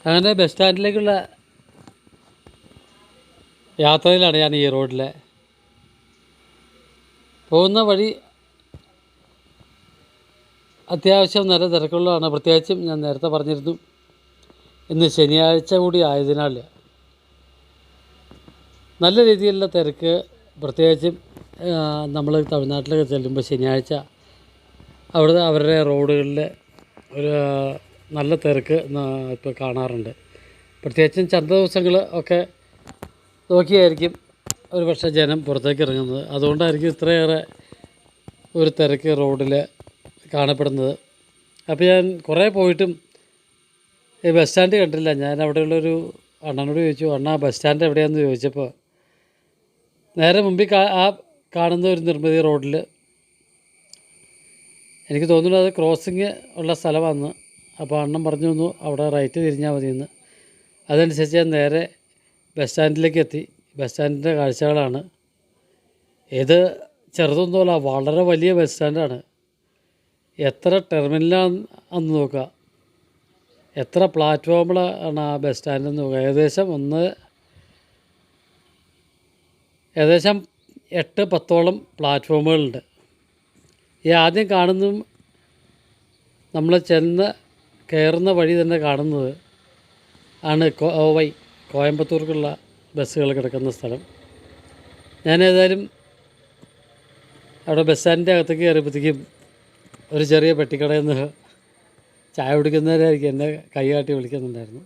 അങ്ങനെ ബസ് സ്റ്റാൻഡിലേക്കുള്ള യാത്രയിലാണ് ഞാൻ ഈ റോഡിലെ പോകുന്ന വഴി. അത്യാവശ്യം നല്ല തിരക്കുള്ളതാണ്. പ്രത്യേകിച്ചും ഞാൻ നേരത്തെ പറഞ്ഞിരുന്നു, ഇന്ന് ശനിയാഴ്ച കൂടി ആയതിനാൽ നല്ല രീതിയിലുള്ള തിരക്ക്. പ്രത്യേകിച്ചും നമ്മൾ തമിഴ്നാട്ടിലൊക്കെ ചെല്ലുമ്പോൾ ശനിയാഴ്ച അവരുടെ റോഡുകളിൽ ഒരു നല്ല തിരക്ക് ഇപ്പോൾ കാണാറുണ്ട്. പ്രത്യേകിച്ചും ചന്ത ദിവസങ്ങൾ ഒക്കെ നോക്കിയായിരിക്കും ഒരു പക്ഷേ ജനം പുറത്തേക്ക് ഇറങ്ങുന്നത്. അതുകൊണ്ടായിരിക്കും ഇത്രയേറെ ഒരു തിരക്ക് റോഡിൽ കാണപ്പെടുന്നത്. അപ്പോൾ ഞാൻ കുറേ പോയിട്ടും ഈ ബസ് സ്റ്റാൻഡ് കണ്ടില്ല. ഞാൻ അവിടെയുള്ളൊരു അണ്ണനോട് ചോദിച്ചു, അണ്ണാ ബസ് സ്റ്റാൻഡ് എവിടെയാണെന്ന് ചോദിച്ചപ്പോൾ നേരെ മുമ്പിൽ ആ കാണുന്ന ഒരു നിർമ്മിതി റോഡിൽ, എനിക്ക് തോന്നുന്നു അത് ക്രോസിങ് ഉള്ള സ്ഥലമാണ്. അപ്പോൾ അണ്ണൻ പറഞ്ഞു തന്നു അവിടെ റൈറ്റ് തിരിഞ്ഞാൽ മതിയെന്ന്. അതനുസരിച്ച് ഞാൻ നേരെ ബസ് സ്റ്റാൻഡിലേക്ക് എത്തി. ബസ് സ്റ്റാൻഡിൻ്റെ കാഴ്ചകളാണ്. ഇത് ചെറുതൊന്നുമല്ല, വളരെ വലിയ ബസ് സ്റ്റാൻഡാണ്. എത്ര ടെർമിനലാണ് അന്ന് നോക്കുക, എത്ര പ്ലാറ്റ്ഫോമുകളാണ് ആ ബസ് സ്റ്റാൻഡെന്ന് നോക്കുക. ഏകദേശം 8-10ഓളം പ്ലാറ്റ്ഫോമുകളുണ്ട്. ഈ ആദ്യം കാണുന്നതും നമ്മൾ കയറുന്ന വഴി തന്നെ കാണുന്നത് ആണ് കോയമ്പത്തൂർക്കുള്ള ബസ്സുകൾ കിടക്കുന്ന സ്ഥലം. ഞാനേതായാലും അവിടെ ബസ് സ്റ്റാൻഡിൻ്റെ അകത്തേക്ക് കയറിയപ്പോഴത്തേക്കും ഒരു ചെറിയ പെട്ടിക്കടയിൽ നിന്ന് ചായ കുടിക്കുന്നവരായിരിക്കും എന്നെ കൈകാട്ടി വിളിക്കുന്നുണ്ടായിരുന്നു.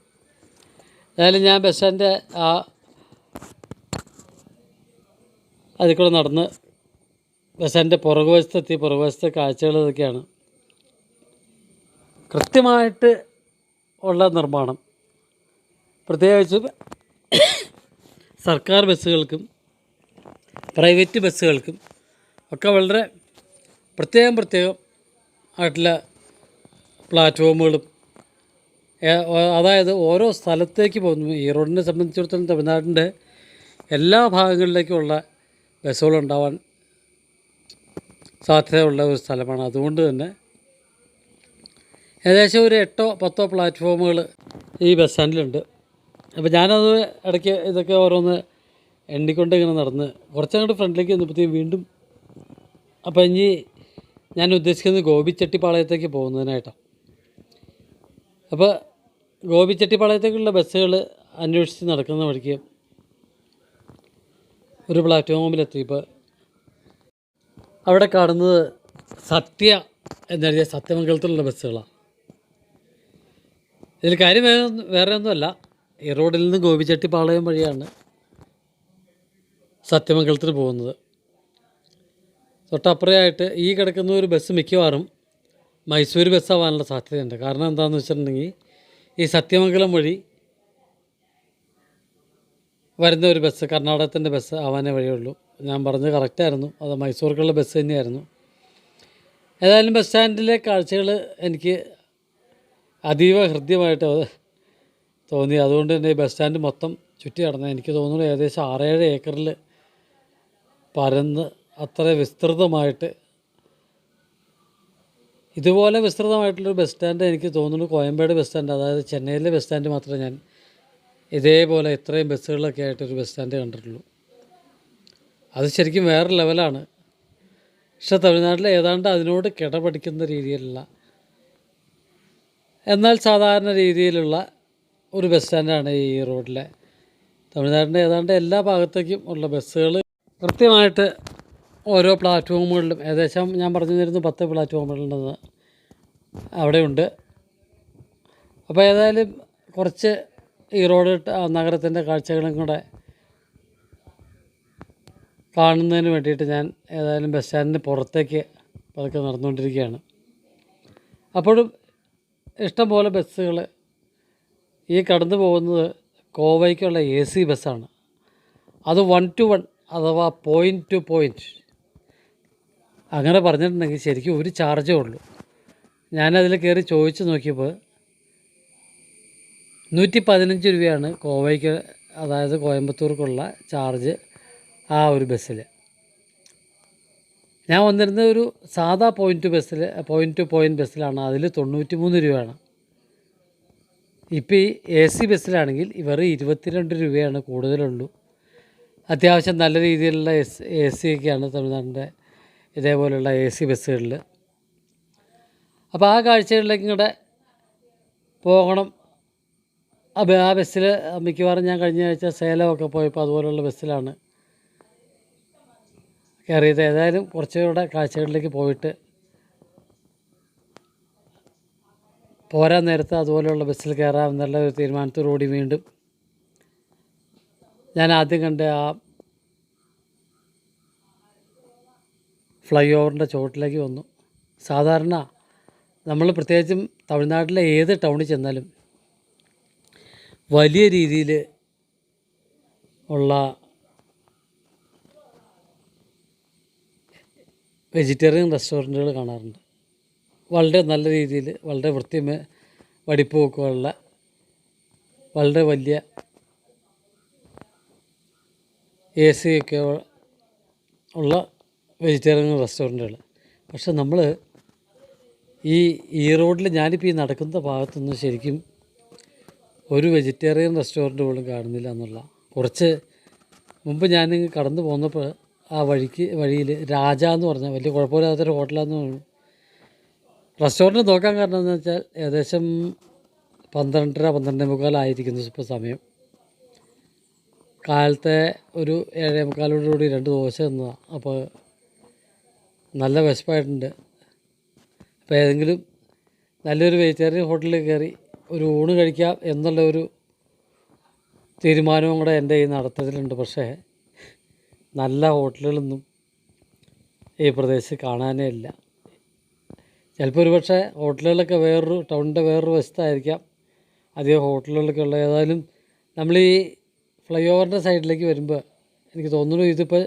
ഏതായാലും ഞാൻ ബസ് സ്റ്റാൻഡിൻ്റെ അതിൽ കൂടെ നടന്ന് ബസ് സ്റ്റാൻഡിൻ്റെ പുറകുവശത്തെ കാഴ്ചകൾ ഇതൊക്കെയാണ്. കൃത്യമായിട്ട് ഉള്ള നിർമ്മാണം, പ്രത്യേകിച്ചും സർക്കാർ ബസ്സുകൾക്കും പ്രൈവറ്റ് ബസ്സുകൾക്കും ഒക്കെ വളരെ പ്രത്യേകം ആയിട്ടുള്ള പ്ലാറ്റ്ഫോമുകളും, അതായത് ഓരോ സ്ഥലത്തേക്ക് പോകുന്നു. ഈ റോഡിനെ സംബന്ധിച്ചിടത്തോളം തമിഴ്നാടിൻ്റെ എല്ലാ ഭാഗങ്ങളിലേക്കുമുള്ള ബസ്സുകളുണ്ടാവാൻ സാധ്യതയുള്ള ഒരു സ്ഥലമാണ്. അതുകൊണ്ട് തന്നെ ഏകദേശം ഒരു 8-10 പ്ലാറ്റ്ഫോമുകൾ ഈ ബസ് സ്റ്റാൻഡിലുണ്ട്. അപ്പോൾ ഞാനത് ഇടയ്ക്ക് ഇതൊക്കെ ഓരോന്ന് എണ്ണിക്കൊണ്ട് ഇങ്ങനെ നടന്ന് കുറച്ചങ്ങോട്ട് ഫ്രണ്ടിലേക്ക് വന്നപ്പോഴത്തേക്കും വീണ്ടും, അപ്പോൾ ഇനി ഞാൻ ഉദ്ദേശിക്കുന്നത് ഗോപിച്ചെട്ടിപ്പാളയത്തേക്ക് പോകുന്നതിനായിട്ടാണ്. അപ്പോൾ ഗോപിച്ചെട്ടിപ്പാളയത്തേക്കുള്ള ബസ്സുകൾ അന്വേഷിച്ച് നടക്കുന്ന വഴിക്ക് ഒരു പ്ലാറ്റ്ഫോമിലെത്തിയപ്പോൾ അവിടെ കാണുന്നത് എന്നെഴുതിയ സത്യമംഗലത്തിലുള്ള ബസ്സുകളാണ്. ഇതിൽ കാര്യം വേറെ ഒന്നുമല്ല, ഈ റോഡിൽ നിന്ന് ഗോപിച്ചെട്ടിപ്പാളയം വഴിയാണ് സത്യമംഗലത്തിന് പോകുന്നത്. തൊട്ടപ്പുറയായിട്ട് ഈ കിടക്കുന്ന ഒരു ബസ് മിക്കവാറും മൈസൂർ ബസ്സാവാനുള്ള സാധ്യതയുണ്ട്. കാരണം എന്താണെന്ന് വെച്ചിട്ടുണ്ടെങ്കിൽ ഈ സത്യമംഗലം വഴി വരുന്ന ഒരു ബസ് കർണാടകത്തിൻ്റെ ബസ് ആവാനേ വഴിയുള്ളൂ. ഞാൻ പറഞ്ഞത് കറക്റ്റായിരുന്നു, അത് മൈസൂർക്കുള്ള ബസ് തന്നെയായിരുന്നു. ഏതായാലും ബസ് സ്റ്റാൻഡിലെ കാഴ്ചകൾ എനിക്ക് അതീവ ഹൃദ്യമായിട്ട് തോന്നി. അതുകൊണ്ട് തന്നെ ഈ ബസ് സ്റ്റാൻഡ് മൊത്തം ചുറ്റി നടന്ന് എനിക്ക് തോന്നുന്നു ഏകദേശം 6-7 ഏക്കറിൽ പരന്ന് അത്ര വിസ്തൃതമായിട്ട്, ഇതുപോലെ വിസ്തൃതമായിട്ടുള്ളൊരു ബസ് സ്റ്റാൻഡ് എനിക്ക് തോന്നുന്നു കോയമ്പേട് ബസ് സ്റ്റാൻഡ്, അതായത് ചെന്നൈയിലെ ബസ് സ്റ്റാൻഡ് മാത്രമേ ഞാൻ ഇതേപോലെ ഇത്രയും ബസ്സുകളൊക്കെ ആയിട്ടൊരു ബസ് സ്റ്റാൻഡ് കണ്ടിട്ടുള്ളൂ. അത് ശരിക്കും വേറെ ലെവലാണ്. പക്ഷേ തമിഴ്നാട്ടിൽ ഏതാണ്ട് അതിനോട് കിടപിടിക്കുന്ന രീതിയിലുള്ള, എന്നാൽ സാധാരണ രീതിയിലുള്ള ഒരു ബസ് സ്റ്റാൻഡാണ് ഈ റോഡിലെ. തമിഴ്നാടിൻ്റെ ഏതാണ്ട് എല്ലാ ഭാഗത്തേക്കും ഉള്ള ബസ്സുകൾ കൃത്യമായിട്ട് ഓരോ പ്ലാറ്റ്ഫോമുകളിലും, ഏകദേശം ഞാൻ പറഞ്ഞു തരുന്നു 10 പ്ലാറ്റ്ഫോമുകളുണ്ടെന്ന് അവിടെയുണ്ട്. അപ്പോൾ ഏതായാലും കുറച്ച് ഈ റോഡ് നഗരത്തിൻ്റെ കാഴ്ചകളും കൂടെ കാണുന്നതിന് വേണ്ടിയിട്ട് ഞാൻ ഏതായാലും ബസ് സ്റ്റാൻഡിന് പുറത്തേക്ക് പതുക്കെ നടന്നുകൊണ്ടിരിക്കുകയാണ്. അപ്പോഴും ഇഷ്ടംപോലെ ബസ്സുകൾ ഈ കടന്നു പോകുന്നത് കോവയ്ക്കുള്ള AC ബസ്സാണ്. അത് 1 to 1 അഥവാ പോയിൻറ്റ് ടു പോയിൻറ്റ്. അങ്ങനെ പറഞ്ഞിട്ടുണ്ടെങ്കിൽ ശരിക്കും ഒരു ചാർജേ ഉള്ളൂ. ഞാനതിൽ കയറി ചോദിച്ച് നോക്കിയപ്പോൾ 115 രൂപയാണ് കോവയ്ക്ക്, അതായത് കോയമ്പത്തൂർക്കുള്ള ചാർജ് ആ ഒരു ബസ്സിൽ. ഞാൻ വന്നിരുന്ന ഒരു സാധാ പോയിൻറ്റ് ടു പോയിൻറ്റ് ബസ്സിലാണ്. അതിൽ 93 രൂപയാണ്. ഇപ്പോൾ ഈ എ സി ബസ്സിലാണെങ്കിൽ വെറും 22 രൂപയാണ് കൂടുതലുള്ളൂ. അത്യാവശ്യം നല്ല രീതിയിലുള്ള എ സി ഒക്കെയാണ് തമിഴ്നാടിൻ്റെ ഇതേപോലെയുള്ള എ സി ബസ്സുകളിൽ. അപ്പോൾ ആ കാഴ്ചകളിലേക്ക് കൂടെ പോകണം. ആ ബസ്സിൽ മിക്കവാറും ഞാൻ കഴിഞ്ഞ ആഴ്ച സേലമൊക്കെ പോയപ്പോൾ അതുപോലെയുള്ള ബസ്സിലാണ് കയറിയത്. ഏതായാലും കുറച്ചുകൂടെ കാഴ്ചകളിലേക്ക് പോയിട്ട് പോരാൻ നേരത്ത് അതുപോലെയുള്ള ബസ്സിൽ കയറാമെന്നുള്ള ഒരു തീരുമാനത്തോടുകൂടി വീണ്ടും ഞാൻ ആദ്യം കണ്ട ആ ഫ്ലൈ ഓവറിൻ്റെ ചുവട്ടിലേക്ക് വന്നു. സാധാരണ നമ്മൾ പ്രത്യേകിച്ചും തമിഴ്നാട്ടിലെ ഏത് ടൗണിൽ ചെന്നാലും വലിയ രീതിയിൽ ഉള്ള വെജിറ്റേറിയൻ റെസ്റ്റോറൻറ്റുകൾ കാണാറുണ്ട്. വളരെ നല്ല രീതിയിൽ വളരെ വെടിപ്പുമൊക്കെയുള്ള വളരെ വലിയ എ സി ഒക്കെ ഉള്ള വെജിറ്റേറിയൻ റെസ്റ്റോറൻറ്റുകൾ. പക്ഷെ നമ്മൾ ഈ റോഡിൽ ഞാനിപ്പോൾ ഈ നടക്കുന്ന ഭാഗത്തൊന്നും ശരിക്കും ഒരു വെജിറ്റേറിയൻ റെസ്റ്റോറൻറ്റ് പോലും കാണുന്നില്ല എന്നുള്ള. കുറച്ച് മുമ്പ് ഞാൻ കടന്നു പോന്നപ്പോൾ ആ വഴിയിൽ രാജ എന്ന് പറഞ്ഞാൽ വലിയ കുഴപ്പമില്ലാത്തൊരു ഹോട്ടലാണെന്ന് തോന്നുന്നു. റെസ്റ്റോറൻറ്റ് നോക്കാൻ കാരണം എന്താണെന്ന് വെച്ചാൽ ഏകദേശം 12:30-12:45 ആയിരിക്കുന്നു ഇപ്പോൾ സമയം. കാലത്തെ ഒരു 7:45 2 ദോശ തന്നതാണ്. അപ്പോൾ നല്ല വിശപ്പായിട്ടുണ്ട്. അപ്പോൾ ഏതെങ്കിലും നല്ലൊരു വെജിറ്റേറിയൻ ഹോട്ടലിൽ കയറി ഒരു ഊണ് കഴിക്കാം എന്നുള്ള ഒരു തീരുമാനവും കൂടെ എൻ്റെ ഈ നടത്തത്തിലുണ്ട്. പക്ഷേ നല്ല ഹോട്ടലുകളൊന്നും ഈ പ്രദേശത്ത് കാണാനേ ഇല്ല. ചിലപ്പോൾ ഒരുപക്ഷെ ഹോട്ടലുകളൊക്കെ ടൗണിൻ്റെ വേറൊരു വശത്തായിരിക്കാം അധികം ഹോട്ടലുകളൊക്കെ ഉള്ളത്. ഏതായാലും നമ്മൾ ഈ ഫ്ലൈ ഓവറിൻ്റെ സൈഡിലേക്ക് വരുമ്പോൾ എനിക്ക് തോന്നുന്നു ഇതിപ്പോൾ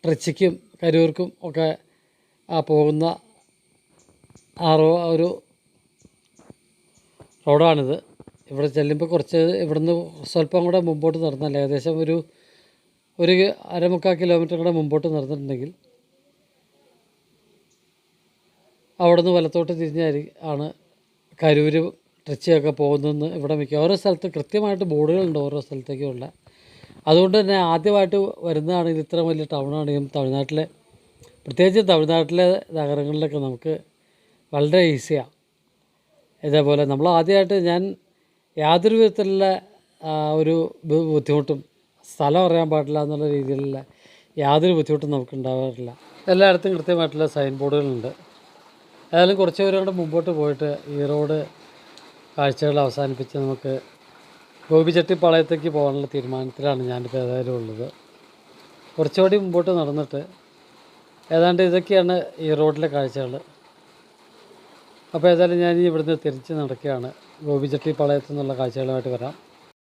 ട്രിച്ചിക്കും കരൂർക്കും ഒക്കെ പോകുന്ന ഒരു റോഡാണിത്. ഇവിടെ ചെല്ലുമ്പോൾ കുറച്ച് ഇവിടുന്ന് സ്വല്പം കൂടെ മുമ്പോട്ട് നടന്നാൽ ഏകദേശം ഒരു 1.25 കിലോമീറ്റർ കൂടെ മുമ്പോട്ട് നടന്നിട്ടുണ്ടെങ്കിൽ അവിടെ നിന്ന് വലത്തോട്ട് ആണ് കരൂര് ട്രിച്ചിയൊക്കെ പോകുന്നതെന്ന് ഇവിടെ ഓരോ സ്ഥലത്ത് കൃത്യമായിട്ട് ബോർഡുകളുണ്ട് ഓരോ സ്ഥലത്തേക്കുമുള്ള. അതുകൊണ്ട് തന്നെ ആദ്യമായിട്ട് വരുന്നതാണെങ്കിൽ ഇത്ര വലിയ ടൗണാണെങ്കിലും തമിഴ്നാട്ടിലെ പ്രത്യേകിച്ച് തമിഴ്നാട്ടിലെ നഗരങ്ങളിലൊക്കെ നമുക്ക് വളരെ ഈസിയാണ്. ഇതേപോലെ നമ്മൾ ആദ്യമായിട്ട് ഞാൻ യാതൊരു വിധത്തിലുള്ള ഒരു ബുദ്ധിമുട്ടും സ്ഥലം അറിയാൻ പാടില്ല എന്നുള്ള രീതിയിലുള്ള യാതൊരു ബുദ്ധിമുട്ടും നമുക്ക് ഉണ്ടാകാറില്ല. എല്ലായിടത്തും കൃത്യമായിട്ടുള്ള സൈൻ ബോർഡുകളുണ്ട്. ഏതായാലും കുറച്ച് പേരും കൂടെ മുമ്പോട്ട് പോയിട്ട് ഈ റോഡ് കാഴ്ചകൾ അവസാനിപ്പിച്ച് നമുക്ക് ഗോപിചെട്ടിപ്പാളയത്തേക്ക് പോകാനുള്ള തീരുമാനത്തിലാണ് ഞാനിപ്പോൾ ഏതായാലും ഉള്ളത്. കുറച്ചുകൂടി മുമ്പോട്ട് നടന്നിട്ട് ഏതാണ്ട് ഇതൊക്കെയാണ് ഈ റോഡിലെ കാഴ്ചകൾ. അപ്പോൾ ഏതായാലും ഞാൻ ഇവിടുന്ന് തിരിച്ച് നടക്കുകയാണ്. ഗോപിചെട്ടിപ്പാളയത്തു നിന്നുള്ള കാഴ്ചകളുമായിട്ട് വരാം.